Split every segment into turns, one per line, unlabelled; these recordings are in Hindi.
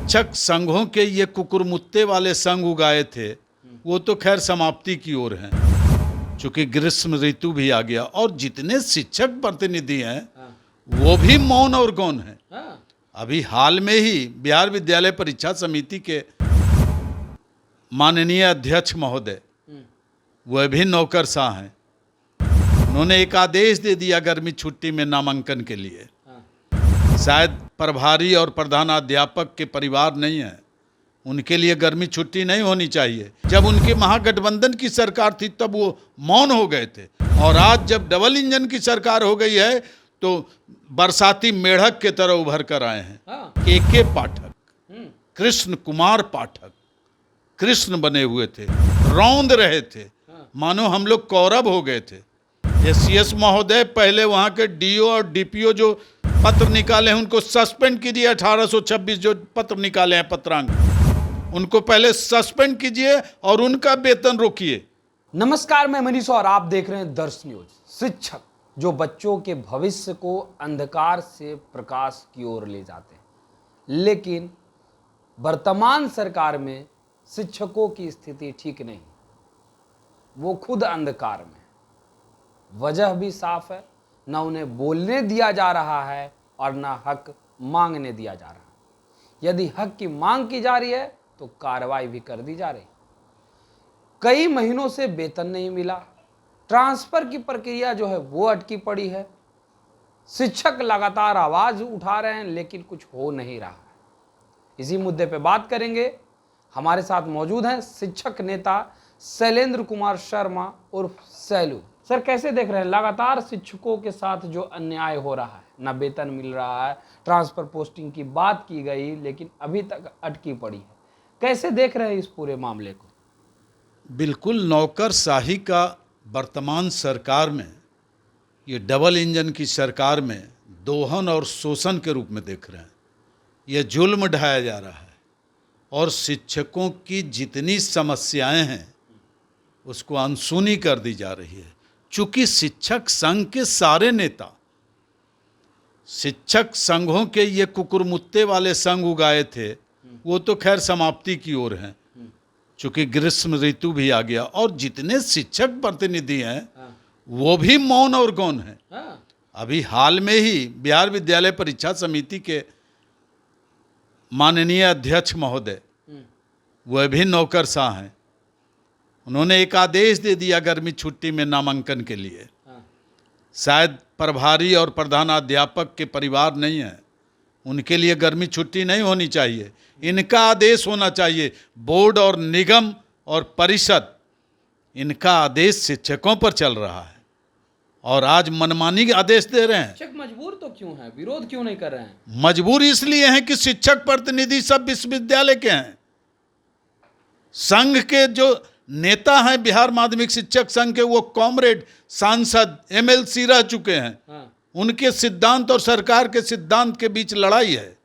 शिक्षक संघों के ये कुकुरमुत्ते वाले संघ उगाए थे, वो तो खैर समाप्ति की ओर हैं, चूंकि ग्रीष्म ऋतु भी आ गया और जितने शिक्षक प्रतिनिधि हैं वो भी मौन और गौण हैं। अभी हाल में ही बिहार विद्यालय परीक्षा समिति के माननीय अध्यक्ष महोदय, वह भी नौकरशाह हैं, उन्होंने एक आदेश दे दिया गर्मी छुट्टी में नामांकन के लिए। शायद प्रभारी और प्रधानाध्यापक के परिवार नहीं है, उनके लिए गर्मी छुट्टी नहीं होनी चाहिए। जब उनके महागठबंधन की सरकार थी तब वो मौन हो गए थे, और आज जब डबल इंजन की सरकार हो गई है तो बरसाती मेढक के तरह उभर कर आए हैं। के पाठक, कृष्ण कुमार पाठक कृष्ण बने हुए थे, रौंद रहे थे, मानो हम लोग कौरव हो गए थे। एससीएस महोदय, पहले वहाँ के डीओ और डीपीओ जो पत्र निकाले हैं उनको सस्पेंड कीजिए। 1826 जो पत्र निकाले हैं पत्रांक, उनको पहले सस्पेंड कीजिए और उनका वेतन रोकिए।
नमस्कार, मैं मनीष और आप देख रहे हैं दर्श न्यूज। शिक्षक जो बच्चों के भविष्य को अंधकार से प्रकाश की ओर ले जाते हैं, लेकिन वर्तमान सरकार में शिक्षकों की स्थिति ठीक नहीं, वो खुद अंधकार में। वजह भी साफ है, न उन्हें बोलने दिया जा रहा है और न हक मांगने दिया जा रहा है। यदि हक की मांग की जा रही है तो कार्रवाई भी कर दी जा रही। कई महीनों से वेतन नहीं मिला, ट्रांसफर की प्रक्रिया जो है वो अटकी पड़ी है। शिक्षक लगातार आवाज उठा रहे हैं लेकिन कुछ हो नहीं रहा है। इसी मुद्दे पे बात करेंगे। हमारे साथ मौजूद हैं शिक्षक नेता शैलेंद्र कुमार शर्मा उर्फ सैलू। सर, कैसे देख रहे हैं लगातार शिक्षकों के साथ जो अन्याय हो रहा है, ना वेतन मिल रहा है, ट्रांसफर पोस्टिंग की बात की गई लेकिन अभी तक अटकी पड़ी है, कैसे देख रहे हैं इस पूरे मामले को?
बिल्कुल नौकरशाही का वर्तमान सरकार में, ये डबल इंजन की सरकार में दोहन और शोषण के रूप में देख रहे हैं। ये जुल्म ढाया जा रहा है और शिक्षकों की जितनी समस्याएं हैं उसको अनसुनी कर दी जा रही है। चूंकि शिक्षक संघ के सारे नेता, शिक्षक संघों के ये कुकुरमुत्ते वाले संघ उगाए थे, वो तो खैर समाप्ति की ओर हैं, चूंकि ग्रीष्म ऋतु भी आ गया और जितने शिक्षक प्रतिनिधि हैं वो भी मौन और गौण हैं। अभी हाल में ही बिहार विद्यालय परीक्षा समिति के माननीय अध्यक्ष महोदय, वह भी नौकरशाह हैं, उन्होंने एक आदेश दे दिया गर्मी छुट्टी में नामांकन के लिए। शायद प्रभारी और प्रधानाध्यापक के परिवार नहीं है, उनके लिए गर्मी छुट्टी नहीं होनी चाहिए, इनका आदेश होना चाहिए। बोर्ड और निगम और परिषद, इनका आदेश शिक्षकों पर चल रहा है और आज मनमानी आदेश दे रहे हैं।
शिक्षक मजबूर तो क्यों है, विरोध क्यों नहीं कर रहे हैं?
मजबूर इसलिए हैं कि शिक्षक प्रतिनिधि सब विश्वविद्यालय के हैं। संघ के जो नेता हैं बिहार माध्यमिक शिक्षक संघ के, वो कॉमरेड, सांसद, एमएलसी रह चुके हैं। उनके सिद्धांत और सरकार के सिद्धांत के बीच लड़ाई है।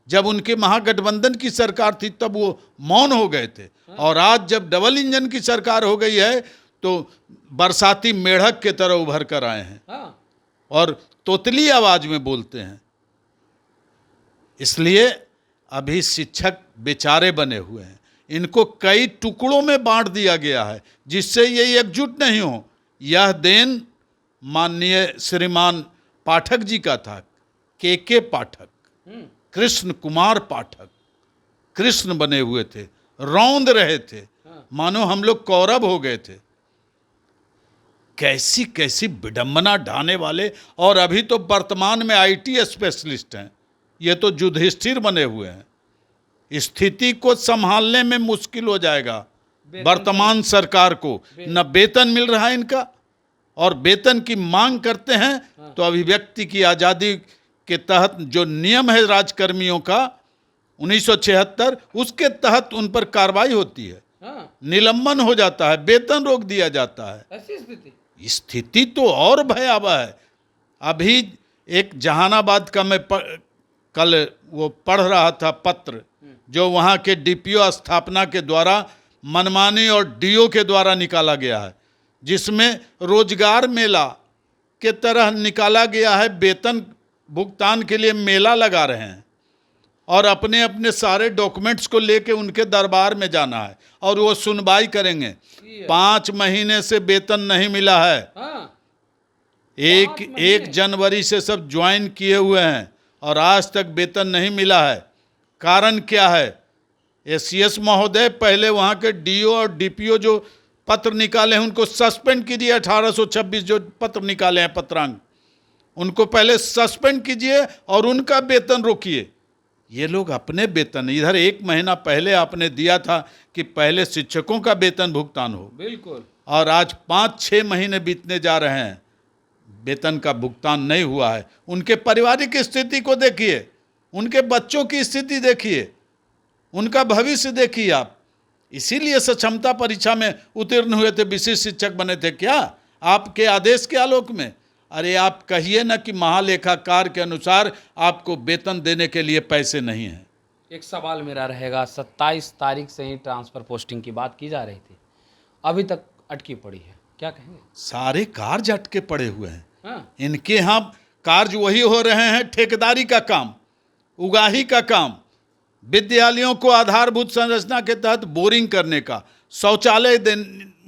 जब उनके महागठबंधन की सरकार थी तब वो मौन हो गए थे, और आज जब डबल इंजन की सरकार हो गई है तो बरसाती मेढक के तरह उभर कर आए हैं और तोतली आवाज में बोलते हैं। इसलिए अभी शिक्षक बेचारे बने हुए हैं, इनको कई टुकड़ों में बांट दिया गया है जिससे ये एकजुट नहीं हो। यह देन माननीय श्रीमान पाठक जी का था, के पाठक, कृष्ण कुमार पाठक कृष्ण बने हुए थे, रौंद रहे थे, मानो हम लोग कौरव हो गए थे। कैसी कैसी विडंबना ढाने वाले, और अभी तो वर्तमान में आईटी स्पेशलिस्ट हैं, ये तो युधिष्ठिर बने हुए हैं। स्थिति को संभालने में मुश्किल हो जाएगा वर्तमान सरकार को। न वेतन मिल रहा है इनका, और वेतन की मांग करते हैं तो अभिव्यक्ति की आज़ादी के तहत जो नियम है राजकर्मियों का 1976, उसके तहत उन पर कार्रवाई होती है, निलंबन हो जाता है, वेतन रोक दिया जाता है। ऐसी स्थिति तो और भयावह है। अभी एक जहानाबाद का मैं कल वो पढ़ रहा था पत्र, जो वहाँ के डीपीओ स्थापना के द्वारा मनमानी और डीओ के द्वारा निकाला गया है, जिसमें रोजगार मेला के तरह निकाला गया है। वेतन भुगतान के लिए मेला लगा रहे हैं और अपने अपने सारे डॉक्यूमेंट्स को लेके उनके दरबार में जाना है और वो सुनवाई करेंगे। 5 महीने से वेतन नहीं मिला है।
हाँ,
1 जनवरी से सब ज्वाइन किए हुए हैं और आज तक वेतन नहीं मिला है। कारण क्या है? एसीएस महोदय, पहले वहाँ के डीओ और डीपीओ जो पत्र निकाले हैं उनको सस्पेंड कीजिए। 1826 जो पत्र निकाले हैं पत्रांक, उनको पहले सस्पेंड कीजिए और उनका वेतन रोकिए। ये लोग अपने वेतन, इधर 1 महीना पहले आपने दिया था कि पहले शिक्षकों का वेतन भुगतान हो,
बिल्कुल,
और आज 5-6 महीने बीतने जा रहे हैं, वेतन का भुगतान नहीं हुआ है। उनके पारिवारिक स्थिति को देखिए, उनके बच्चों की स्थिति देखिए, उनका भविष्य देखिए आप। इसीलिए सक्षमता परीक्षा में उत्तीर्ण हुए थे, विशिष्ट शिक्षक बने थे क्या? आपके आदेश के आलोक में? अरे आप कहिए ना कि महालेखाकार के अनुसार आपको वेतन देने के लिए पैसे नहीं हैं।
एक सवाल मेरा रहेगा, 27 तारीख से ही ट्रांसफर पोस्टिंग की बात की जा रही थी, अभी तक अटकी पड़ी है, क्या कहेंगे?
सारे कार्य अटके पड़े हुए हैं।
हाँ,
इनके यहाँ कार्य वही हो रहे हैं, ठेकेदारी का काम, उगाही का काम, विद्यालयों को आधारभूत संरचना के तहत बोरिंग करने का, शौचालय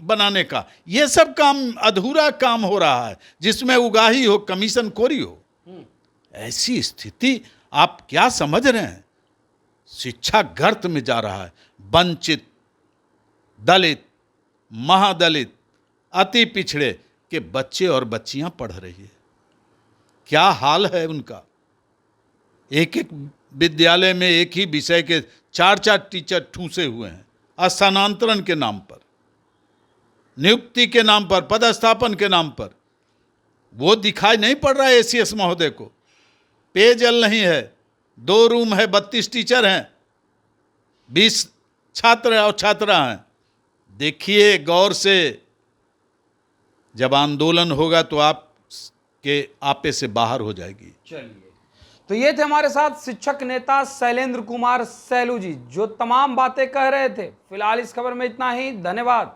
बनाने का, ये सब काम अधूरा काम हो रहा है, जिसमें उगाही हो, कमीशन खोरी हो। ऐसी स्थिति आप क्या समझ रहे हैं? शिक्षा गर्त में जा रहा है। वंचित, दलित, महादलित, अति पिछड़े के बच्चे और बच्चियां पढ़ रही है। क्या हाल है उनका? एक एक विद्यालय में एक ही विषय के 4-4 टीचर ठूसे हुए हैं, स्थानांतरण के नाम पर, नियुक्ति के नाम पर, पदस्थापन के नाम पर। वो दिखाई नहीं पड़ रहा है एसीएस महोदय को? पेयजल नहीं है, 2 रूम है, 32 टीचर हैं, 20 छात्र और छात्रा हैं। देखिए गौर से, जब आंदोलन होगा तो आप के आपे से बाहर हो जाएगी।
चलिए, तो ये थे हमारे साथ शिक्षक नेता शैलेंद्र कुमार सैलू जी, जो तमाम बातें कह रहे थे। फिलहाल इस खबर में इतना ही, धन्यवाद।